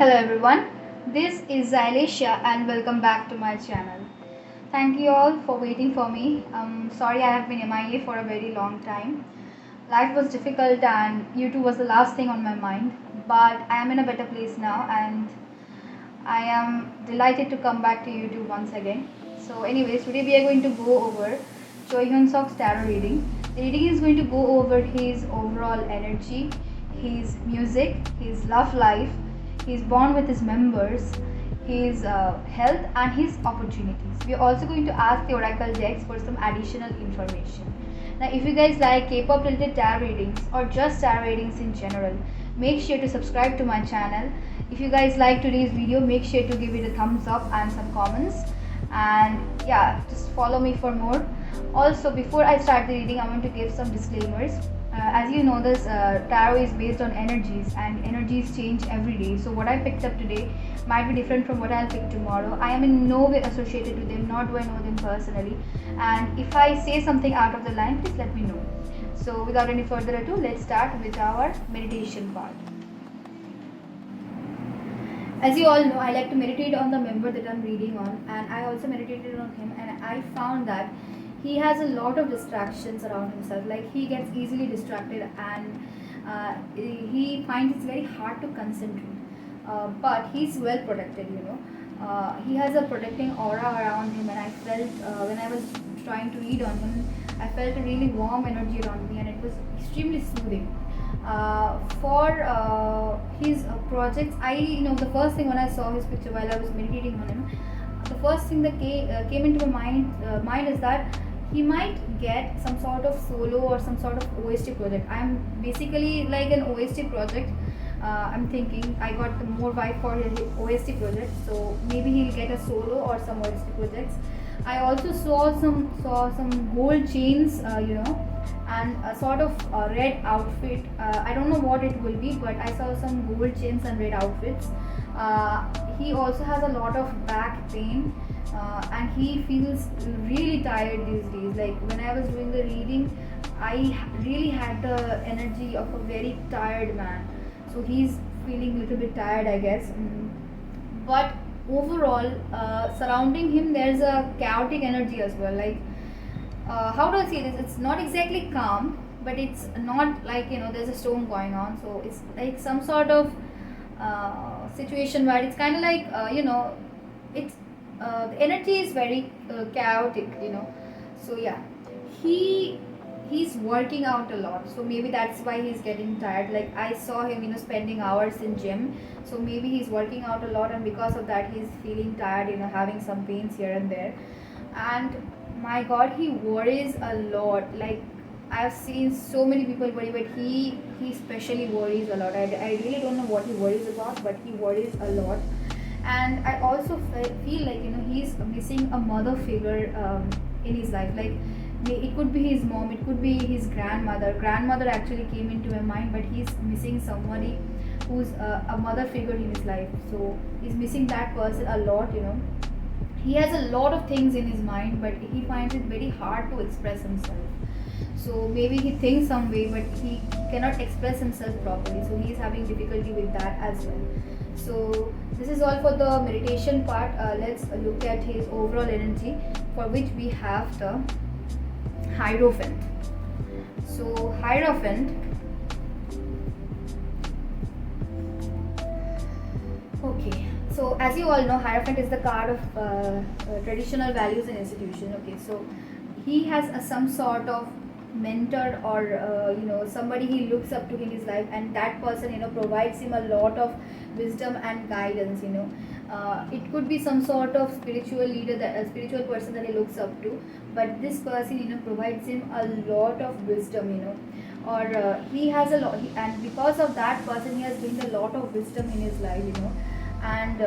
Hello everyone, this is Xylesia and welcome back to my channel. Thank you all for waiting for me. Sorry I have been MIA for a very long time. Life was difficult and YouTube was the last thing on my mind, but I am in a better place now and I am delighted to come back to YouTube once again. So anyways, today we are going to go over Choi Hyunsuk's tarot reading. The reading is going to go over his overall energy, his music, his love life, his bond with his members, his health and his opportunities. We are also going to ask the oracle decks for some additional information. Now if you guys like K-pop related tarot readings or just tarot readings in general, make sure to subscribe to my channel. If you guys like today's video, make sure to give it a thumbs up and some comments, and yeah, just follow me for more. Also, before I start the reading, I want to give some disclaimers. As you know, this tarot is based on energies and energies change every day, so what I picked up today might be different from what I'll pick tomorrow. I am in no way associated with them, nor do I know them personally, and if I say something out of the line, please let me know. So without any further ado, let's start with our meditation part. As you all know, I like to meditate on the member that I'm reading on, and I also meditated on him, and I found that he has a lot of distractions around himself. Like, he gets easily distracted, and he finds it's very hard to concentrate. But he's well protected, he has a protecting aura around him, and I felt when I was trying to read on him, I felt a really warm energy around me, and it was extremely soothing. For his projects, the first thing when I saw his picture while I was meditating on him, the first thing that came into my mind is that he might get some sort of solo or some sort of OST project. I'm basically like an OST project. I'm thinking I got the more vibe for his OST project, so maybe he'll get a solo or some OST projects. I also saw some gold chains, and a sort of red outfit. I don't know what it will be, but I saw some gold chains and red outfits. He also has a lot of back pain, and he feels really tired these days. Like, when I was doing the reading, I really had the energy of a very tired man. So he's feeling a little bit tired, I guess. But overall, surrounding him, there's a chaotic energy as well. Like, how do I say this? It's not exactly calm, but it's not like, there's a storm going on. So it's like some sort of situation where it's kind of like, it's the energy is very chaotic. So yeah, he's working out a lot, so maybe that's why he's getting tired. Like, I saw him spending hours in gym, so maybe he's working out a lot, and because of that he's feeling tired, having some pains here and there. And my god, he worries a lot. Like, I've seen so many people worry, but he especially worries a lot. I really don't know what he worries about, but he worries a lot. And I also feel like he's missing a mother figure in his life. Like, it could be his mom, it could be his grandmother actually came into my mind, but he's missing somebody who's a mother figure in his life. So he's missing that person a lot. He has a lot of things in his mind, but he finds it very hard to express himself. So maybe he thinks some way, but he cannot express himself properly, so he is having difficulty with that as well. So this is all for the meditation part. Let's look at his overall energy, for which we have the Hierophant. So Hierophant, okay, so as you all know, Hierophant is the card of traditional values and institution. Okay, so he has some sort of mentor, or somebody he looks up to in his life, and that person provides him a lot of wisdom and guidance. It could be some sort of spiritual leader, a spiritual person that he looks up to, but this person provides him a lot of wisdom, or he has a lot, and because of that person he has gained a lot of wisdom in his life. And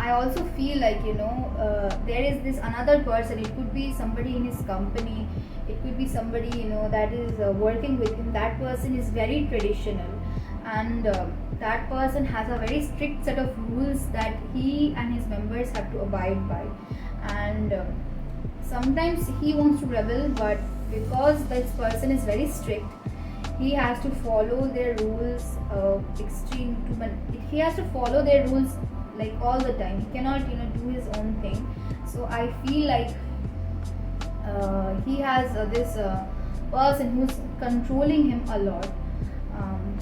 I also feel like there is this another person. It could be somebody in his company, it could be somebody that is working with him. That person is very traditional, and that person has a very strict set of rules that he and his members have to abide by. And sometimes he wants to rebel, but because this person is very strict, he has to follow their rules extreme to he has to follow their rules like all the time. He cannot do his own thing. So I feel like he has this person who's controlling him a lot. um,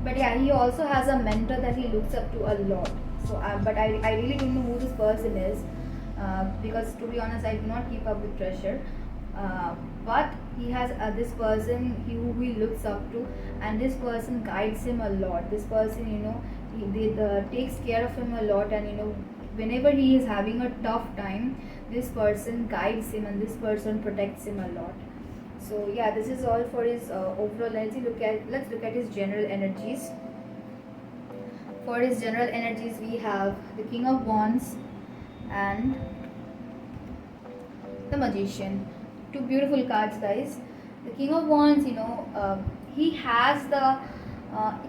but yeah, he also has a mentor that he looks up to a lot. So but I really don't know who this person is, because to be honest I do not keep up with treasure. But he has this person who he looks up to, and this person guides him a lot. This person, takes care of him a lot, and whenever he is having a tough time, this person guides him and this person protects him a lot. So yeah, this is all for his overall energy. Let's look at his general energies. For his general energies, we have the King of Wands and the Magician. Two beautiful cards, guys. The King of Wands, he has the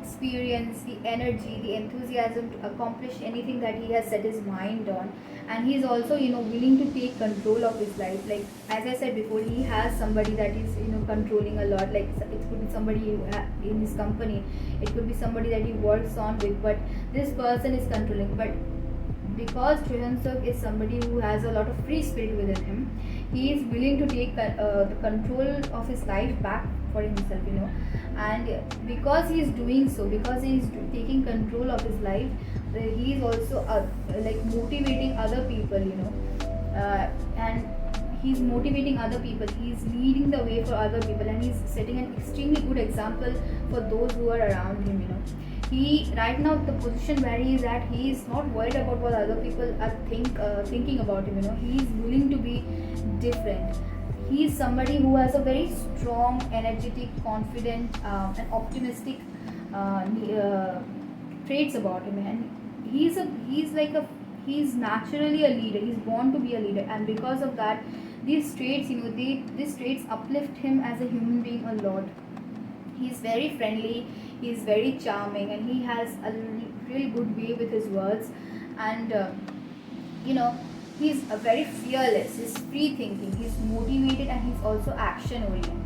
experience, the energy, the enthusiasm to accomplish anything that he has set his mind on, and he's also willing to take control of his life. Like as I said before, he has somebody that is controlling a lot. Like it could be somebody in his company, it could be somebody that he works on with, but this person is controlling. But because Hyunsuk is somebody who has a lot of free spirit within him, he is willing to take the control of his life back for himself, and because he is doing so, because he is taking control of his life, he is also like motivating other people, and he's motivating other people, he's leading the way for other people, and he's setting an extremely good example for those who are around him. He right now, the position where he is at, he is not worried about what other people are thinking about him. He is willing to be different. He is somebody who has a very strong, energetic, confident, and optimistic traits about him, and he's naturally a leader. He's born to be a leader, and because of that, these traits, these traits uplift him as a human being a lot. He's very friendly, he's very charming, and he has a real good way with his words. And he's a very fearless, he's free thinking, he's motivated, and he's also action oriented.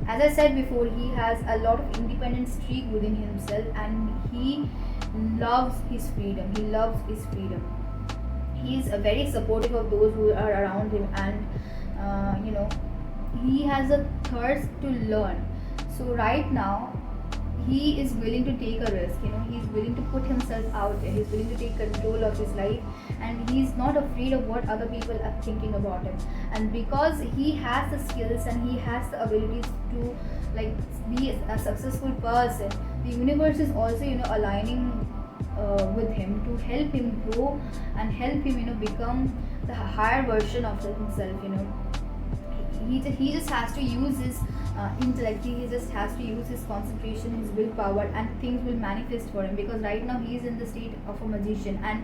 As I said before, he has a lot of independent streak within himself, and he loves his freedom. He's very supportive of those who are around him, and he has a thirst to learn. So right now, he is willing to take a risk. He's willing to put himself out there. He's willing to take control of his life, and he's not afraid of what other people are thinking about him. And because he has the skills and he has the abilities to be a successful person, the universe is also aligning with him to help him grow and help him become the higher version of himself. He just has to use his intellect. He just has to use his concentration, his willpower, and things will manifest for him, because right now he is in the state of a magician. And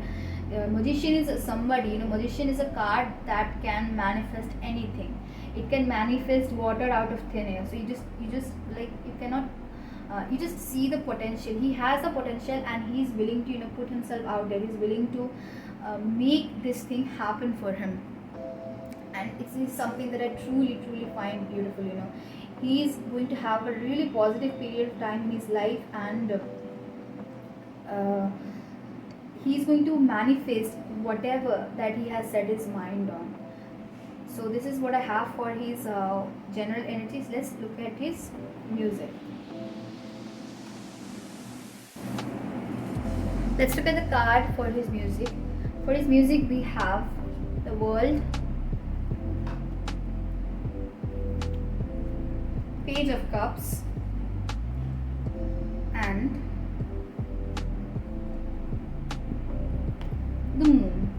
magician is somebody, magician is a card that can manifest anything. It can manifest water out of thin air. So you just you cannot you just see the potential. He has a potential, and he's willing to put himself out there. He's willing to make this thing happen for him, and it's something that I truly find beautiful. He's going to have a really positive period of time in his life, and he's going to manifest whatever that he has set his mind on. So this is what I have for his general energies. Let's look at his music. Let's look at the card for his music. For his music, we have the World, Page of Cups, and the Moon.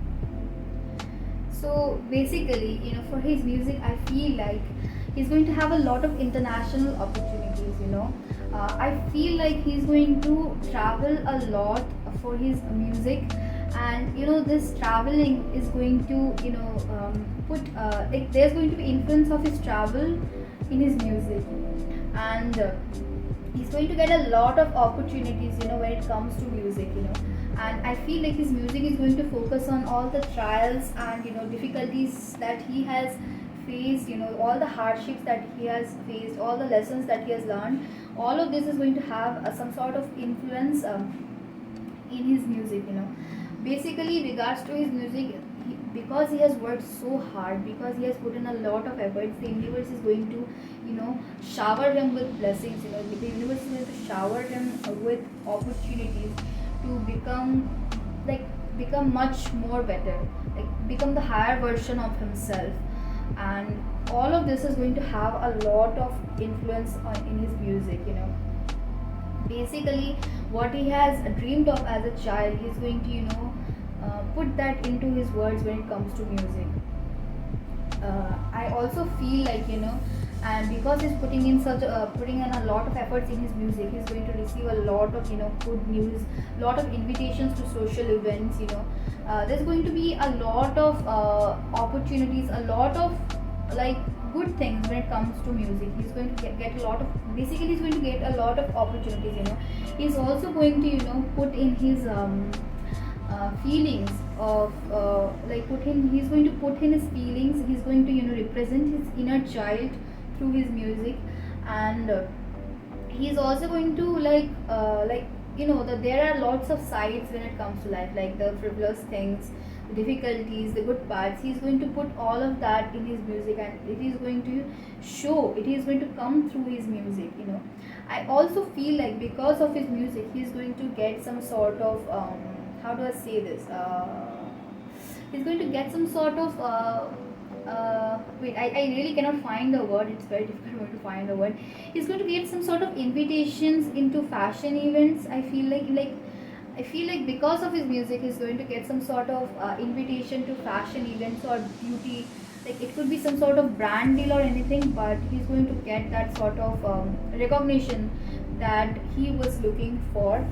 So basically, for his music, I feel like he's going to have a lot of international opportunities. I feel like he's going to travel a lot for his music, and this traveling is going to put there's going to be influence of his travel in his music, and he's going to get a lot of opportunities when it comes to music. And I feel like his music is going to focus on all the trials and difficulties that he has faced, all the hardships that he has faced, all the lessons that he has learned. All of this is going to have some sort of influence in his music, basically regards to his music. Because he has worked so hard, because he has put in a lot of efforts, the universe is going to shower him with blessings. The universe is going to shower him with opportunities to become much more better, like become the higher version of himself. And all of this is going to have a lot of influence in his music. Basically what he has dreamed of as a child, he's going to put that into his words when it comes to music. I also feel like, and because he's putting in a lot of efforts in his music, he's going to receive a lot of good news, lot of invitations to social events. There's going to be a lot of opportunities, a lot of like good things when it comes to music. He's going to get a lot of, basically he's going to get a lot of opportunities. He's also going to put in his feelings of he's going to put in his feelings. He's going to represent his inner child through his music. And he's also going to that there are lots of sides when it comes to life, like the frivolous things, the difficulties, the good parts. He's going to put all of that in his music, and it is going to show, it is going to come through his music. I also feel like because of his music, he's going to get some sort of how do I say this? He's going to get some sort of I really cannot find the word. It's very difficult to find the word. He's going to get some sort of invitations into fashion events. I feel like because of his music, he's going to get some sort of invitation to fashion events or beauty. Like it could be some sort of brand deal or anything, but he's going to get that sort of recognition that he was looking for.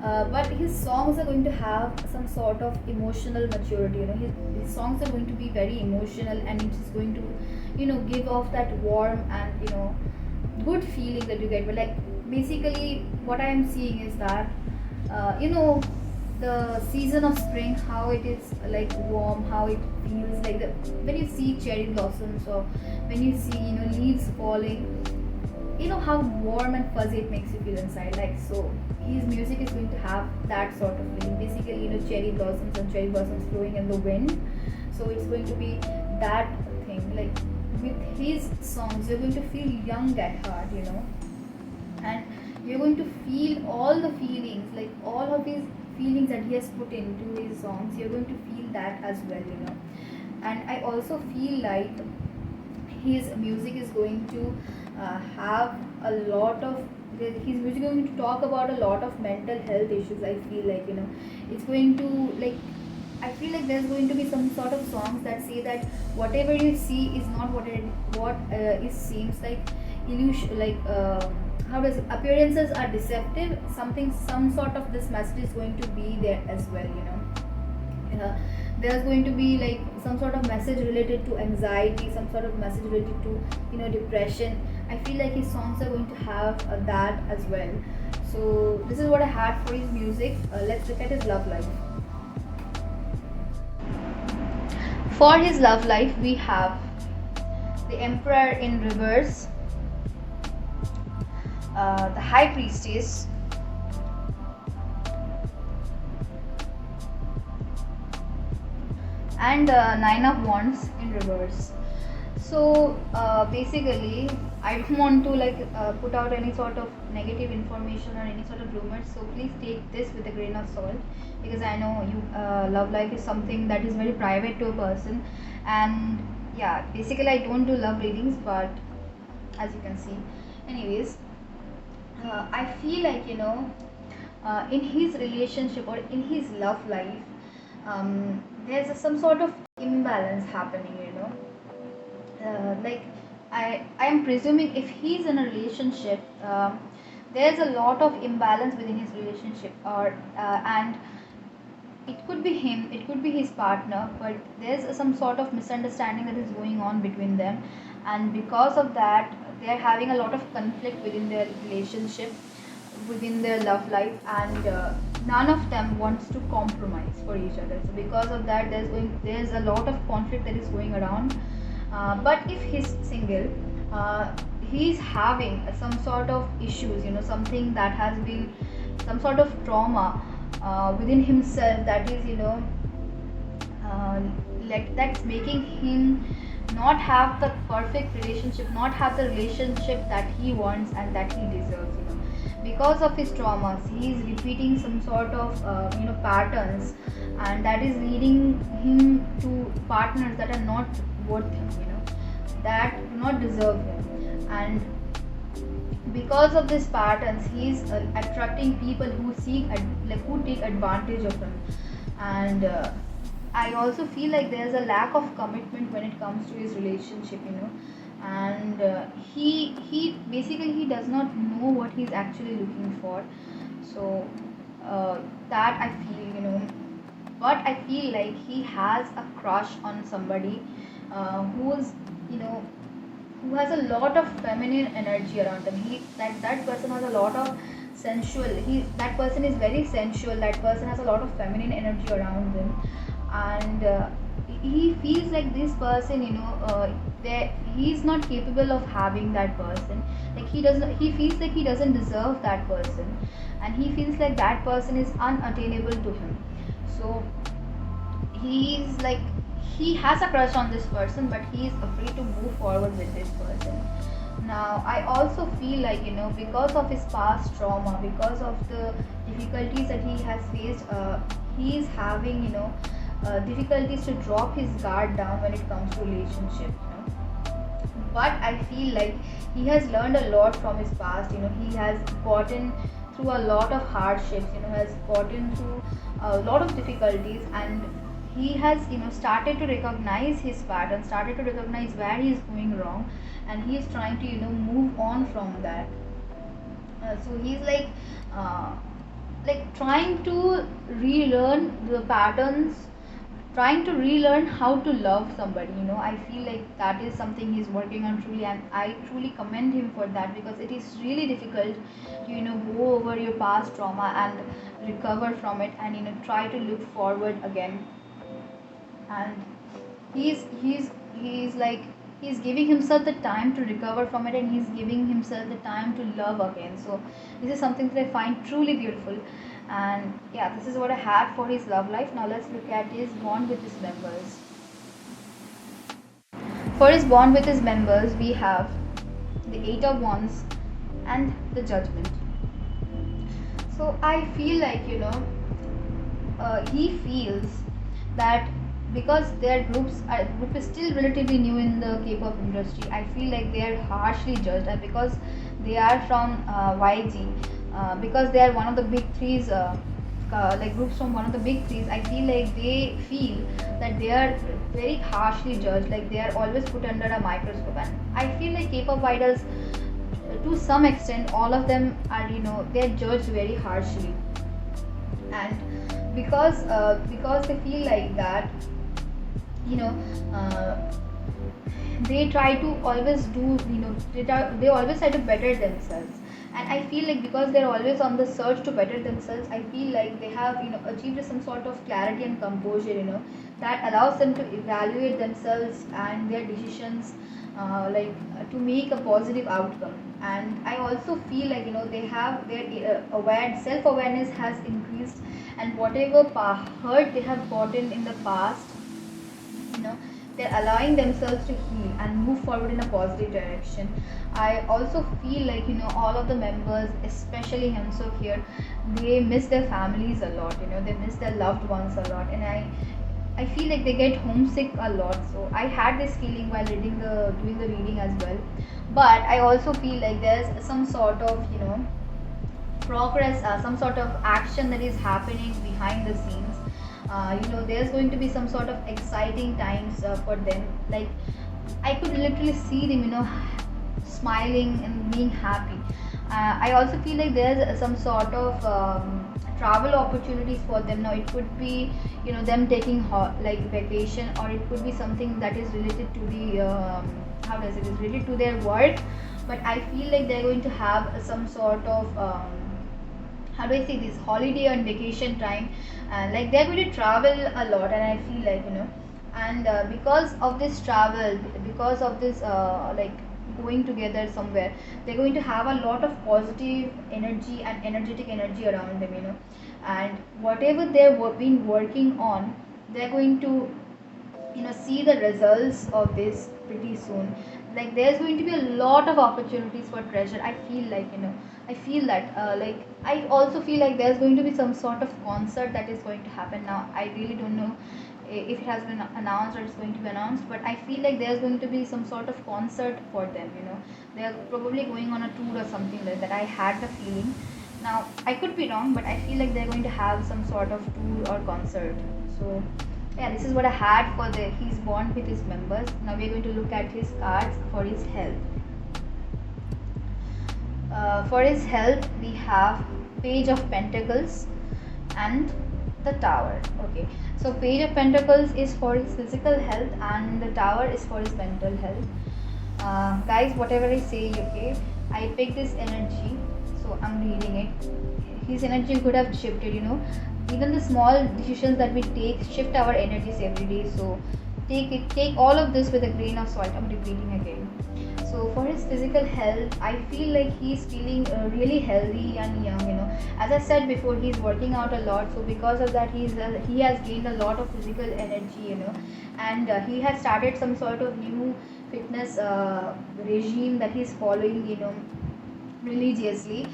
But his songs are going to have some sort of emotional maturity. His songs are going to be very emotional, and it's going to give off that warm and good feeling that you get. But like basically what I am seeing is that the season of spring, how it is like warm, how it feels like when you see cherry blossoms, or when you see leaves falling, how warm and fuzzy it makes you feel inside. Like, so his music is going to have that sort of feeling. Basically cherry blossoms and cherry blossoms flowing in the wind. So it's going to be that thing. Like with his songs, you're going to feel young at heart, and you're going to feel all the feelings, like all of his feelings that he has put into his songs. You're going to feel that as well. And I also feel like his music is going to have a lot of, his music is going to talk about a lot of mental health issues. I feel like it's going to, like, I feel like there's going to be some sort of songs that say that whatever you see is not what it seems like. Illusion, like how does appearances are deceptive. Some sort of this message is going to be there as well. There's going to be like some sort of message related to anxiety, some sort of message related to depression. I feel like his songs are going to have that as well. So this is what I had for his music. Let's look at his love life. For his love life, we have the Emperor in reverse, the High Priestess, and Nine of Wands in reverse. So basically I don't want to put out any sort of negative information or any sort of rumors, so please take this with a grain of salt, because I know love life is something that is very private to a person. And yeah, basically I don't do love readings, but as you can see, anyways, I feel like in his relationship or in his love life, there's some sort of imbalance happening. Like I am presuming if he's in a relationship, there's a lot of imbalance within his relationship, or and it could be him, it could be his partner, but there's some sort of misunderstanding that is going on between them, and because of that they're having a lot of conflict within their relationship, within their love life, and none of them wants to compromise for each other. So because of that, there's a lot of conflict that is going around. But if he's single, he's having some sort of issues, something that has been some sort of trauma within himself, that is, uh, like that's making him not have the perfect relationship, not have the relationship that he wants and that he deserves, because of his traumas. He is repeating some sort of patterns, and that is leading him to partners that are not worth him, that do not deserve him. And because of these patterns, he is attracting people who who take advantage of him. And I also feel like there's a lack of commitment when it comes to his relationship, and he basically he does not know what he's actually looking for. So that I feel, but I feel like he has a crush on somebody who's, you know who has a lot of feminine energy around him. That person has a lot of sensual. That person is very sensual. That person has a lot of feminine energy around him, and he feels like this person, he's not capable of having that person. Like he doesn't. He feels like he doesn't deserve that person, and he feels like that person is unattainable to him. So he's like, he has a crush on this person, but he is afraid to move forward with this person. Now I also feel like, because of his past trauma, because of the difficulties that he has faced, he is having, difficulties to drop his guard down when it comes to relationship, but I feel like he has learned a lot from his past. He has gotten through a lot of hardships, has gotten through a lot of difficulties, and he has, started to recognize his pattern, started to recognize where he is going wrong, and he is trying to, move on from that. So he's like trying to relearn the patterns, trying to relearn how to love somebody. I feel like that is something he's working on truly, and I truly commend him for that, because it is really difficult to, go over your past trauma and recover from it, and, try to look forward again. And he's like, he's giving himself the time to recover from it, and he's giving himself the time to love again. So this is something that I find truly beautiful. And yeah, this is what I had for his love life. Now let's look at his bond with his members. For his bond with his members, we have the Eight of Wands and the Judgment. So I feel like, he feels that because their group is still relatively new in the K-pop industry, I feel like they are harshly judged, and because they are from YG, because they are one of the big threes, like groups from one of the big threes, I feel like they feel that they are very harshly judged, like they are always put under a microscope. And I feel like K-pop idols, to some extent, all of them are, they are judged very harshly, and because they feel like that, they try to always do, they always try to better themselves. And I feel like because they're always on the search to better themselves, I feel like they have, achieved some sort of clarity and composure, that allows them to evaluate themselves and their decisions, to make a positive outcome. And I also feel like, they have their self-awareness has increased, and whatever hurt they have gotten in the past, they're allowing themselves to heal and move forward in a positive direction. I also feel like, all of the members, especially Hyunsuk here, they miss their families a lot, they miss their loved ones a lot, and I feel like they get homesick a lot. So I had this feeling while doing the reading as well. But I also feel like there's some sort of, progress, some sort of action that is happening behind the scenes. There's going to be some sort of exciting times for them. Like I could literally see them, smiling and being happy. I also feel like there's some sort of travel opportunities for them. Now it could be, them taking vacation, or it could be something that is related to the is related to their work. But I feel like they're going to have some sort of this holiday and vacation time, and like they're going to travel a lot. And I feel like, and because of this travel, because of this going together somewhere, they're going to have a lot of positive energy and energetic energy around them, and whatever they've been working on, they're going to see the results of this pretty soon. Like there's going to be a lot of opportunities for treasure. I feel like, I feel that, like I also feel like there's going to be some sort of concert that is going to happen. Now I really don't know if it has been announced or it's going to be announced, but I feel like there's going to be some sort of concert for them. They're probably going on a tour or something like that. I had the feeling. Now I could be wrong, but I feel like they're going to have some sort of tour or concert. So yeah, this is what I had for the his bond with his members. Now we're going to look at his cards for his health. For his health, we have Page of Pentacles and the Tower. Okay, so Page of Pentacles is for his physical health and the Tower is for his mental health. Guys, whatever I say, okay, I pick this energy, so I'm reading it. His energy could have shifted, even the small decisions that we take shift our energies every day. So take all of this with a grain of salt. I'm repeating again. So for his physical health, I feel like he's feeling really healthy and young. As I said before, he's working out a lot. So because of that, he has gained a lot of physical energy. And he has started some sort of new fitness regime that he's following. Religiously.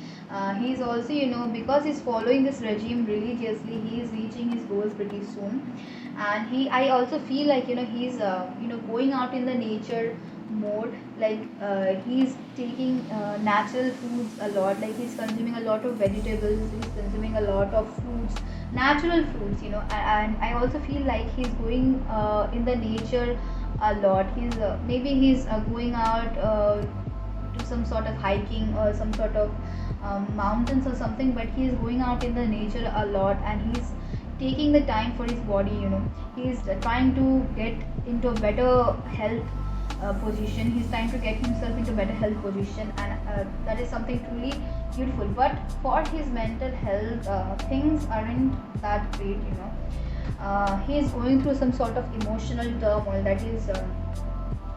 He's also, because he's following this regime religiously, he is reaching his goals pretty soon. And I also feel like, he's going out in the nature mode. Like he's taking natural foods a lot. Like he's consuming a lot of vegetables, he's consuming a lot of fruits, natural fruits. And I also feel like he's going in the nature a lot. He's going out to some sort of hiking or some sort of mountains or something, but he's going out in the nature a lot, and he's taking the time for his body. He's trying to get into a better health position. He's trying to get himself into better health position, and that is something truly beautiful. But for his mental health, things aren't that great. He's going through some sort of emotional turmoil that is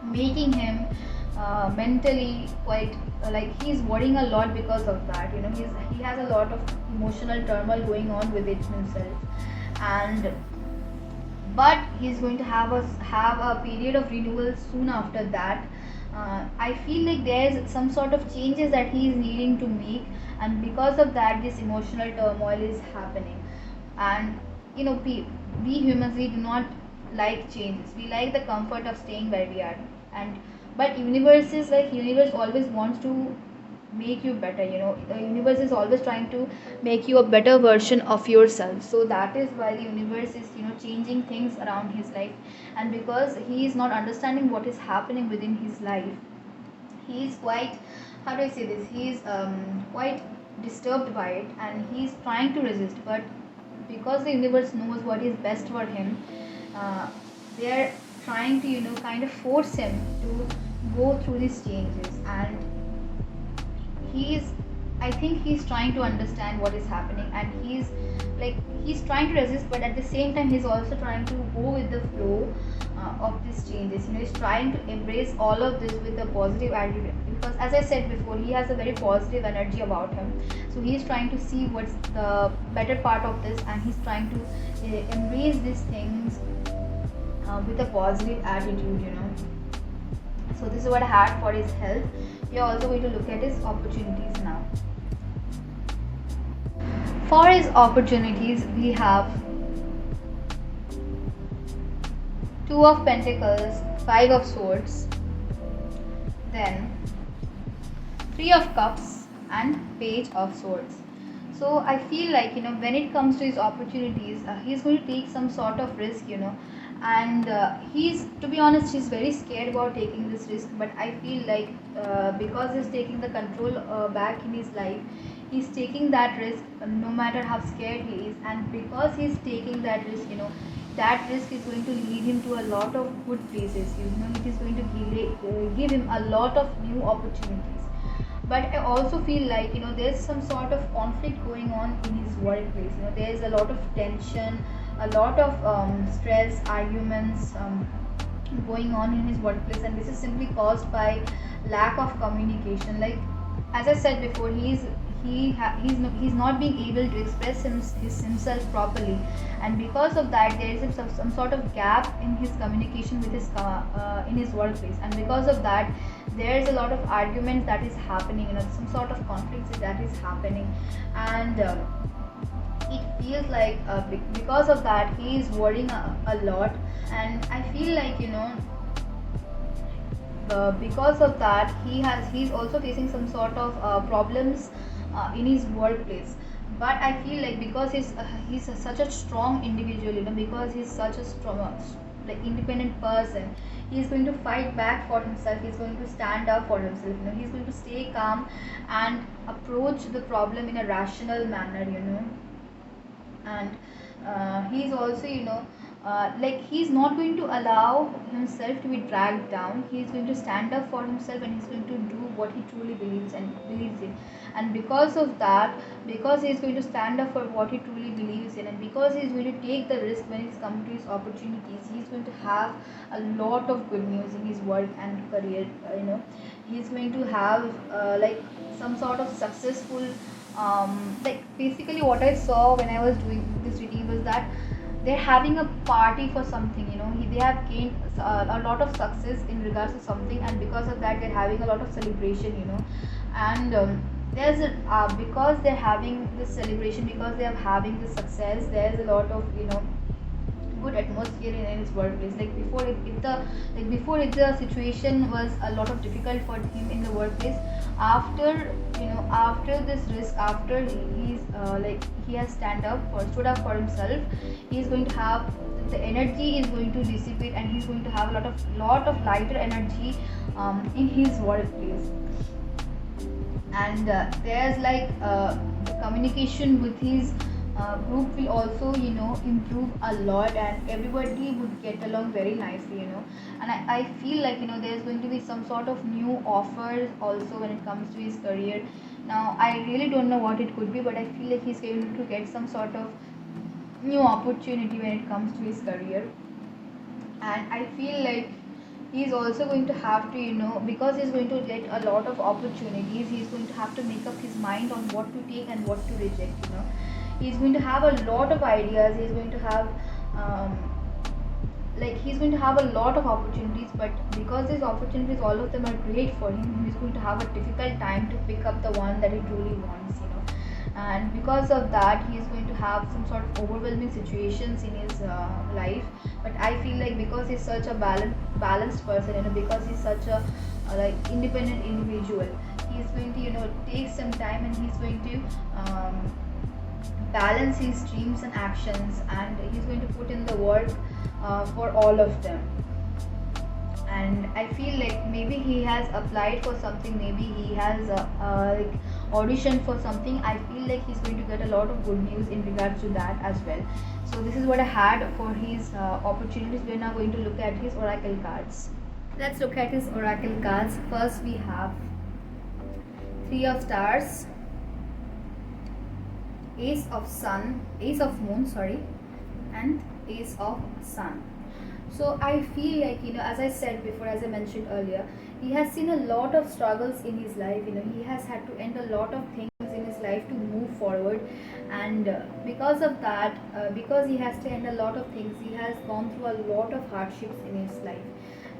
making him mentally quite like he's worrying a lot because of that. He has a lot of emotional turmoil going on with it himself, and but he's going to have a period of renewal soon after that. I feel like there's some sort of changes that he is needing to make, and because of that, this emotional turmoil is happening. And we humans, we do not like changes. We like the comfort of staying where we are. And but universe always wants to make you better. The universe is always trying to make you a better version of yourself. So that is why the universe is changing things around his life. And because he is not understanding what is happening within his life, he is quite, how do I say this, he is quite disturbed by it, and he is trying to resist. But because the universe knows what is best for him, they are trying to kind of force him to go through these changes. And I think he's trying to understand what is happening, and he's trying to resist, but at the same time he's also trying to go with the flow of these changes. He's trying to embrace all of this with a positive attitude, because as I said before, he has a very positive energy about him. So he's trying to see what's the better part of this, and he's trying to embrace these things with a positive attitude. So this is what I had for his health. We are also going to look at his opportunities now. For his opportunities, we have Two of Pentacles, Five of Swords, then Three of Cups and Page of Swords. So I feel like when it comes to his opportunities, he's going to take some sort of risk, and he's, to be honest, he's very scared about taking this risk. But I feel like because he's taking the control back in his life, he's taking that risk no matter how scared he is. And because he's taking that risk, that risk is going to lead him to a lot of good places. It is going to give him a lot of new opportunities. But I also feel like there's some sort of conflict going on in his workplace. There's a lot of tension, a lot of stress, arguments, going on in his workplace, and this is simply caused by lack of communication. Like as I said before, he's not being able to express himself properly, and because of that there is some sort of gap in his communication with his in his workplace, and because of that there is a lot of arguments that is happening, some sort of conflicts that is happening. And it feels like because of that he is worrying a lot. And I feel like because of that he's also facing some sort of problems in his workplace. But I feel like because such a strong individual, because he's such a strong like independent person, he's going to fight back for himself, he's going to stand up for himself, he's going to stay calm and approach the problem in a rational manner. And he's also like he's not going to allow himself to be dragged down. He's going to stand up for himself, and he's going to do what he truly believes in. And because of that, because he's going to stand up for what he truly believes in, and because he's going to take the risk when it's come to his opportunities, he's going to have a lot of good news in his work and career. He's going to have like some sort of successful like basically what I saw when I was doing this reading was that they're having a party for something. They have gained a lot of success in regards to something, and because of that they're having a lot of celebration. And there's a because they're having this celebration, because they are having this success, there's a lot of good atmosphere in his workplace. Like before if the situation was a lot of difficult for him in the workplace, after this risk, after he has stood up for himself, he's going to have the energy is going to dissipate, and he's going to have a lot of lighter energy in his workplace. And there's like the communication with his group will also improve a lot, and everybody would get along very nicely. And I feel like there's going to be some sort of new offers also when it comes to his career. Now I really don't know what it could be, but I feel like he's going to get some sort of new opportunity when it comes to his career. And I feel like he's also going to have to because he's going to get a lot of opportunities, he's going to have to make up his mind on what to take and what to reject. He's going to have a lot of ideas, he's going to have he's going to have a lot of opportunities, but because these opportunities, all of them are great for him, he's going to have a difficult time to pick up the one that he truly wants. And because of that he's going to have some sort of overwhelming situations in his life. But I feel like because he's such a balanced person, because he's such a independent individual, he's going to take some time, and he's going to balance his dreams and actions, and he's going to put in the work for all of them. And I feel like maybe he has applied for something, maybe he has auditioned for something. I feel like he's going to get a lot of good news in regards to that as well. So this is what I had for his opportunities. We're now going to look at his oracle cards. Let's look at his oracle cards. First we have Three of Stars, Ace of Moon, and Ace of Sun. So I feel like as I said before, as I mentioned earlier, he has seen a lot of struggles in his life. He has had to end a lot of things in his life to move forward, and because of that, because he has to end a lot of things, he has gone through a lot of hardships in his life.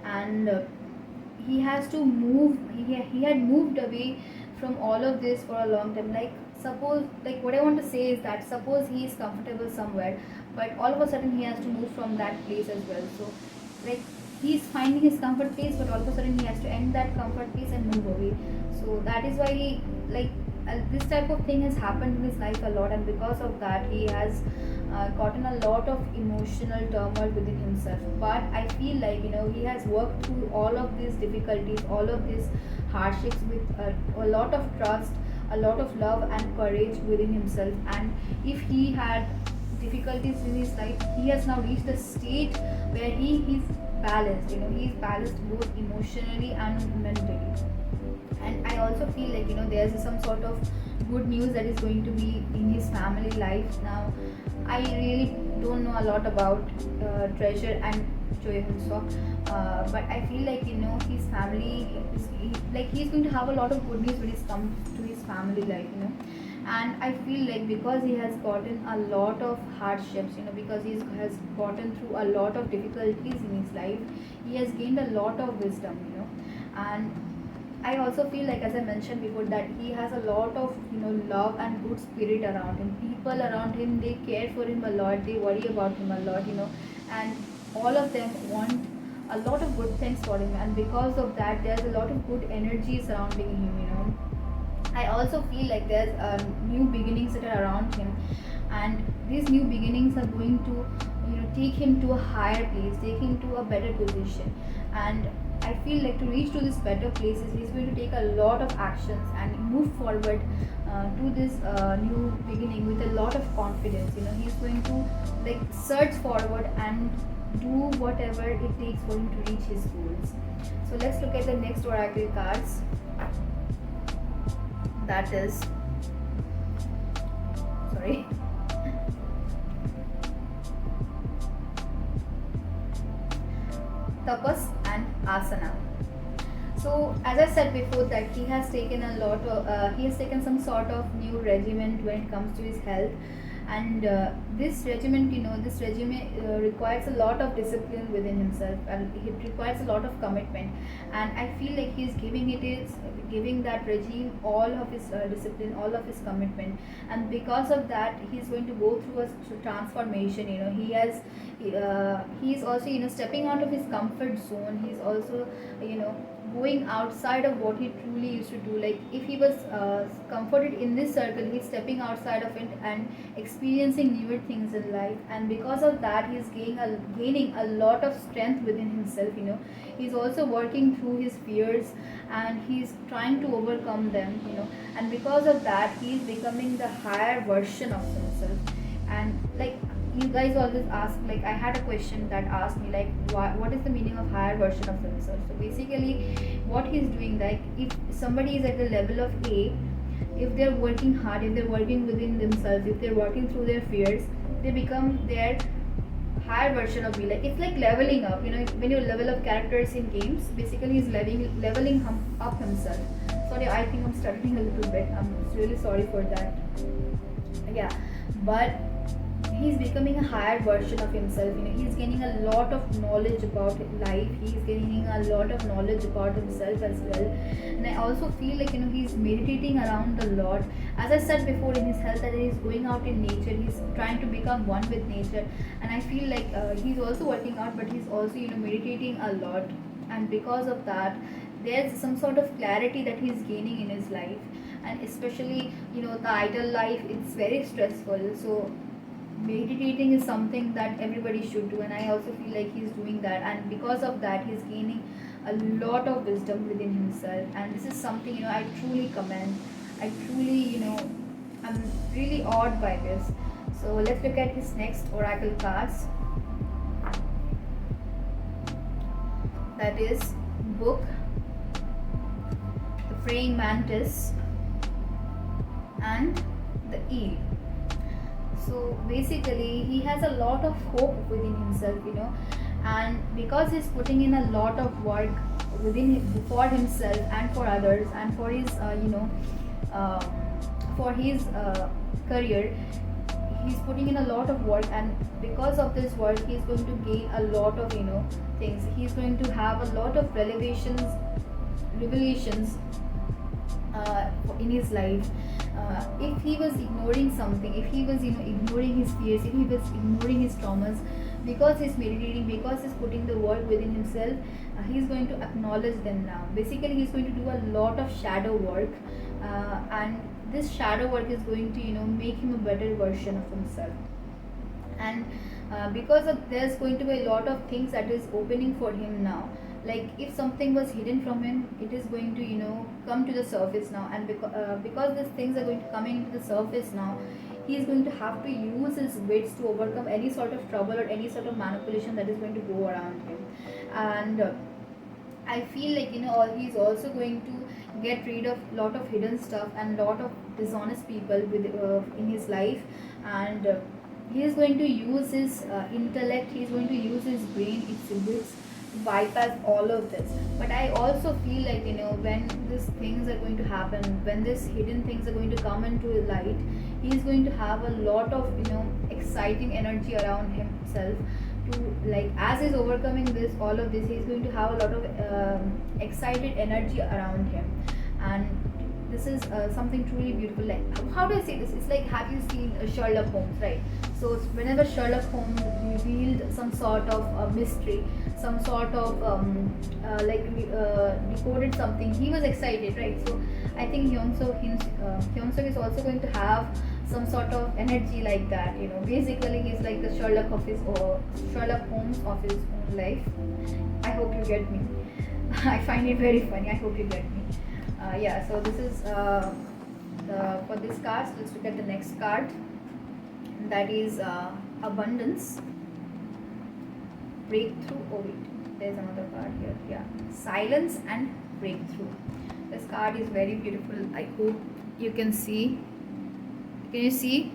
And he has to move. He had moved away from all of this for a long time. Suppose, what I want to say is that suppose he is comfortable somewhere, but all of a sudden he has to move from that place as well. So he's finding his comfort place, but all of a sudden he has to end that comfort place and move away. So that is why he this type of thing has happened in his life a lot, and because of that he has gotten a lot of emotional turmoil within himself. But I feel like he has worked through all of these difficulties, all of these hardships with a lot of trust, a lot of love and courage within himself. And if he had difficulties in his life, he has now reached a state where he is balanced. He is balanced both emotionally and mentally. And I also feel like there's some sort of good news that is going to be in his family life now. I really don't know a lot about Treasure and Choi Hyunsuk, but I feel like his family like he's going to have a lot of good news when it comes to his family life. And I feel like because he has gotten a lot of hardships, because he has gotten through a lot of difficulties in his life, he has gained a lot of wisdom. And I also feel like, as I mentioned before, that he has a lot of love and good spirit around him. People around him, they care for him a lot. They worry about him a lot. And all of them want a lot of good things for him. And because of that, there's a lot of good energy surrounding him. I also feel like there's new beginnings that are around him, and these new beginnings are going to take him to a higher place, take him to a better position. And I feel like to reach to this better places, he's going to take a lot of actions and move forward to this new beginning with a lot of confidence. He's going to like search forward and do whatever it takes for him to reach his goals. So let's look at the next oracle cards. That is, sorry, tapas and asana. So as I said before, that he has taken a lot of he has taken some sort of new regiment when it comes to his health. And this regiment, this regiment requires a lot of discipline within himself, and it requires a lot of commitment. And I feel like he's giving that regime all of his discipline, all of his commitment. And because of that, he's going to go through a transformation. He's also stepping out of his comfort zone. He's also going outside of what he truly used to do. Like if he was comforted in this circle, he's stepping outside of it and experiencing newer things in life. And because of that, he's gaining a lot of strength within himself. He's also working through his fears, and he's trying to overcome them. And because of that, he's becoming the higher version of himself. And like, you guys always ask, like I had a question that asked me like, what is the meaning of higher version of themselves? So basically what he's doing, like if somebody is at the level of A, if they're working hard, if they're working within themselves, if they're working through their fears, they become their higher version of B. Like it's like leveling up. When you level up characters in games, basically he's leveling up himself. Sorry, I think I'm stuttering a little bit. I'm really sorry for that. Yeah, but he's becoming a higher version of himself. He's gaining a lot of knowledge about life. He's gaining a lot of knowledge about himself as well. And I also feel like he's meditating around a lot. As I said before, in his health, that he's going out in nature. He's trying to become one with nature. And I feel like he's also working out, but he's also meditating a lot. And because of that, there's some sort of clarity that he's gaining in his life. And especially the idle life, it's very stressful. So meditating is something that everybody should do, and I also feel like he's doing that. And because of that, he's gaining a lot of wisdom within himself. And this is something I truly commend. I truly I'm really awed by this. So let's look at his next oracle cards. That is book, the praying mantis, and the eel. So basically he has a lot of hope within himself. And because he's putting in a lot of work for himself and for others and for his career, he's putting in a lot of work. And because of this work, he's going to gain a lot of things. He's going to have a lot of revelations in his life. If he was ignoring something, if he was ignoring his fears, if he was ignoring his traumas, because he's meditating, because he's putting the work within himself, he's going to acknowledge them now. Basically he's going to do a lot of shadow work, and this shadow work is going to make him a better version of himself. And because of there's going to be a lot of things that is opening for him now. Like if something was hidden from him, it is going to come to the surface now. And because these things are going to come into the surface now, he is going to have to use his wits to overcome any sort of trouble or any sort of manipulation that is going to go around him. And I feel like he's also going to get rid of lot of hidden stuff and lot of dishonest people with in his life. And he is going to use his intellect, he is going to use his brain, its wits, to bypass all of this. But I also feel like, when these things are going to happen, when these hidden things are going to come into light, he is going to have a lot of exciting energy around himself, to like, as he's overcoming this all of this, he's going to have a lot of excited energy around him. And this is something truly beautiful. Like, how do I say this? It's like, have you seen Sherlock Holmes, right? So whenever Sherlock Holmes revealed some sort of mystery, some sort of decoded something, he was excited, right? So I think Hyunsuk is also going to have some sort of energy like that. Basically, he's like the Sherlock Holmes of his own life. I hope you get me. I find it very funny. I hope you get me. Yeah, so this is for this card. Let's look at the next card. That is abundance, breakthrough. Oh wait, there's another card here. Yeah, silence and breakthrough. This card is very beautiful. I hope you can see. Can you see?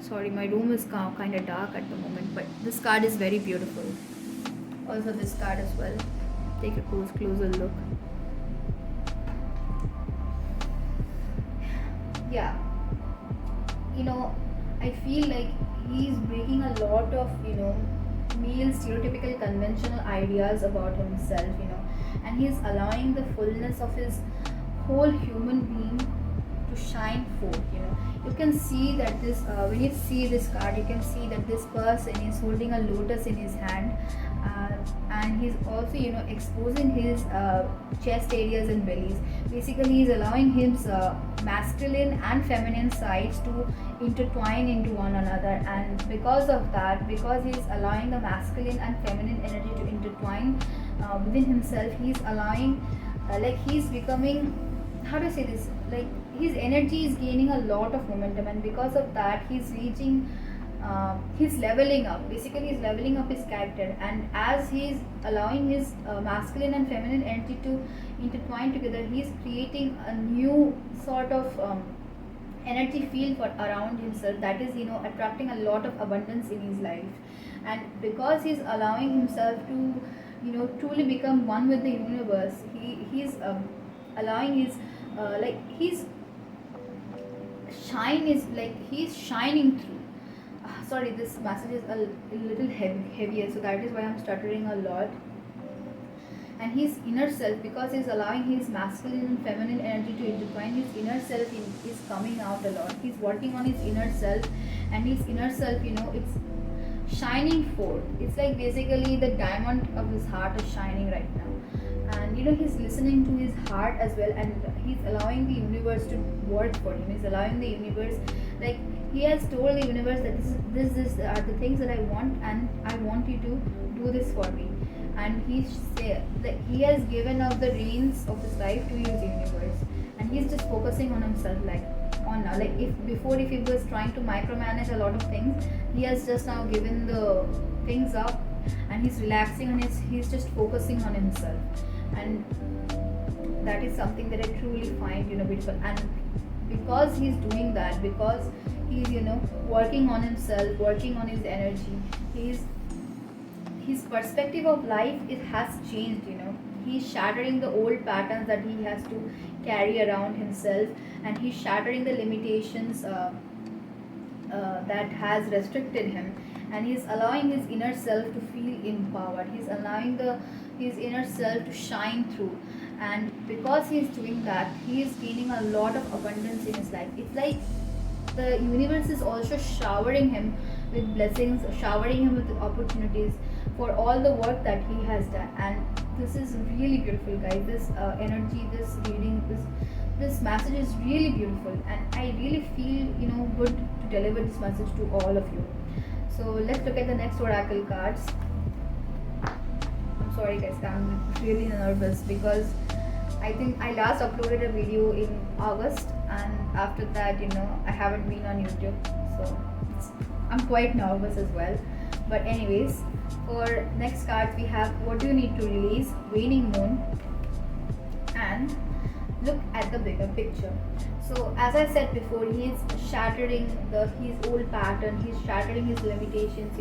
Sorry, my room is kind of dark at the moment, but this card is very beautiful. Also this card as well. Take a closer look. Yeah, I feel like he's breaking a lot of male stereotypical conventional ideas about himself, and he's allowing the fullness of his whole human being to shine forth. You can see that this when you see this card, you can see that this person is holding a lotus in his hand, and he's also exposing his chest areas and bellies. Basically, he's allowing his masculine and feminine sides to intertwine into one another. And because of that, because he's allowing the masculine and feminine energy to intertwine within himself, he's allowing he's becoming, how to say this, like, his energy is gaining a lot of momentum, and because of that, he's reaching he's leveling up. Basically, he's leveling up his character, and as he's allowing his masculine and feminine energy to intertwine together, he's creating a new sort of energy field for around himself, that is attracting a lot of abundance in his life. And because he's allowing himself to truly become one with the universe, he's allowing his he's he's shining through. Sorry, this message is a little heavier, so that is why I'm stuttering a lot. And his inner self, because he's allowing his masculine and feminine energy to intertwine, his inner self is coming out a lot. He's working on his inner self, and his inner self, it's shining forth. It's like basically the diamond of his heart is shining right now. And he's listening to his heart as well, and he's allowing the universe to work for him. He's allowing the universe, like, he has told the universe that this are the things that I want, and I want you to do this for me. And he has given up the reins of his life to his universe, and he's just focusing on himself. If he was trying to micromanage a lot of things, he has just now given the things up, and he's relaxing, and he's just focusing on himself. And that is something that I truly find beautiful. And because he's doing that, because he's working on himself, working on his energy, his perspective of life, it has changed. He's shattering the old patterns that he has to carry around himself, and he's shattering the limitations that has restricted him, and he's allowing his inner self to feel empowered. He's allowing his inner self to shine through. And because he's doing that, he is gaining a lot of abundance in his life. It's like the universe is also showering him with blessings, showering him with opportunities for all the work that he has done. And this is really beautiful, guys. This energy, this reading, this message is really beautiful, and I really feel good to deliver this message to all of you. So let's look at the next oracle cards. I'm sorry, guys, I'm really nervous because I think I last uploaded a video in August, and after that, I haven't been on YouTube, so I'm quite nervous as well. But anyways, for next cards we have what do you need to release, waning moon, and look at the bigger picture. So as I said before, he is shattering his old pattern, he's shattering his limitations,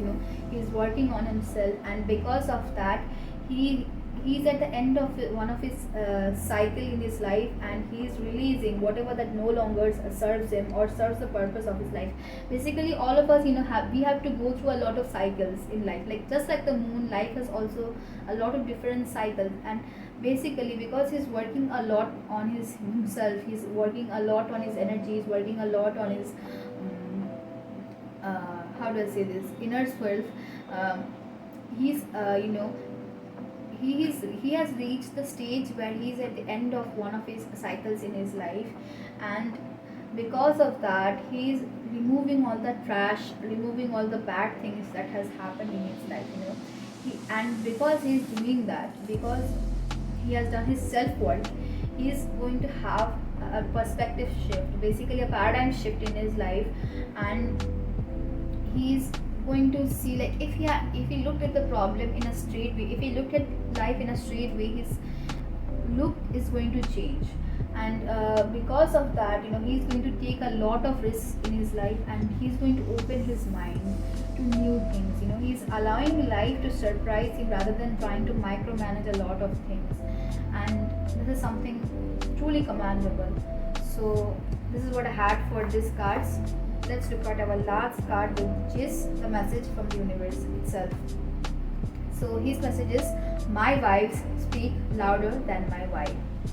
he's working on himself, and because of that, he he's at the end of one of his cycle in his life, and he's releasing whatever that no longer serves him or serves the purpose of his life. Basically, all of us, we have to go through a lot of cycles in life, like just like the moon, life has also a lot of different cycles. And basically, because he's working a lot on himself, he's working a lot on his energy, he's working a lot on his how do I say this, inner self. He's he has reached the stage where he's at the end of one of his cycles in his life, and because of that, he's removing all the trash, removing all the bad things that has happened in his life. And because he's doing that, because he has done his self work, he is going to have a perspective shift, basically a paradigm shift in his life. And he's going to see, like, if he looked at the problem in a straight way, if he looked at life in a straight way, his look is going to change. And because of that, he's going to take a lot of risks in his life, and he's going to open his mind to new things. He's allowing life to surprise him rather than trying to micromanage a lot of things, and this is something truly commendable. So this is what I had for these cards. Let's look at our last card, which is the message from the universe itself. So his message is, my vibes speak louder than my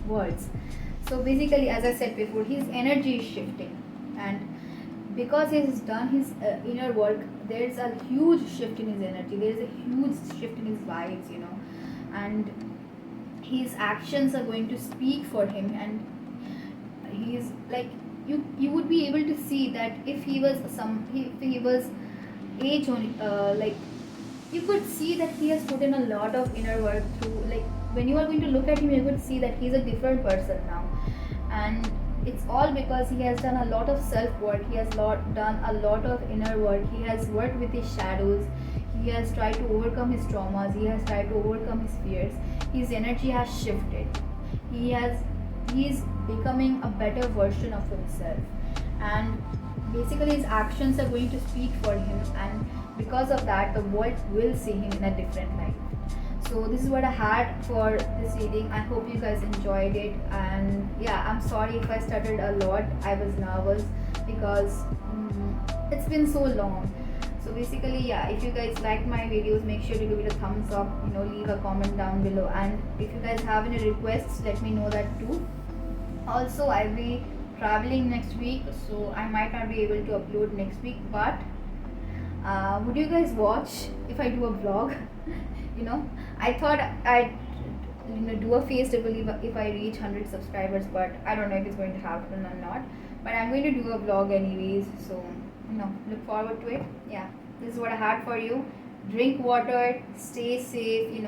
words. So basically, as I said before, his energy is shifting, and because he has done his inner work, there is a huge shift in his energy, there is a huge shift in his vibes, and his actions are going to speak for him. And he's like, you would be able to see that if he was age only, like, you could see that he has put in a lot of inner work through, like, when you are going to look at him, you could see that he's a different person now. And it's all because he has done a lot of self work, he has done a lot of inner work, he has worked with his shadows, he has tried to overcome his traumas, he has tried to overcome his fears. His energy has shifted, he's becoming a better version of himself, and basically his actions are going to speak for him, and because of that, the world will see him in a different light. So this is what I had for this reading. I hope you guys enjoyed it, and yeah, I'm sorry if I stuttered a lot. I was nervous because it's been so long. So basically, yeah, if you guys like my videos, make sure to give it a thumbs up, leave a comment down below, and if you guys have any requests, let me know that too. Also, I'll be traveling next week, so I might not be able to upload next week, but would you guys watch if I do a vlog? I thought I'd do a face reveal if I reach 100 subscribers, but I don't know if it's going to happen or not. But I'm going to do a vlog anyways, so look forward to it. Yeah, this is what I had for you. Drink water, stay safe,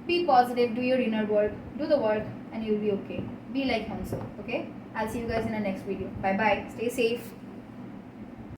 be positive, do your inner work, do the work, and you'll be okay. Be like Hyunsuk, okay? I'll see you guys in the next video. Bye bye, stay safe.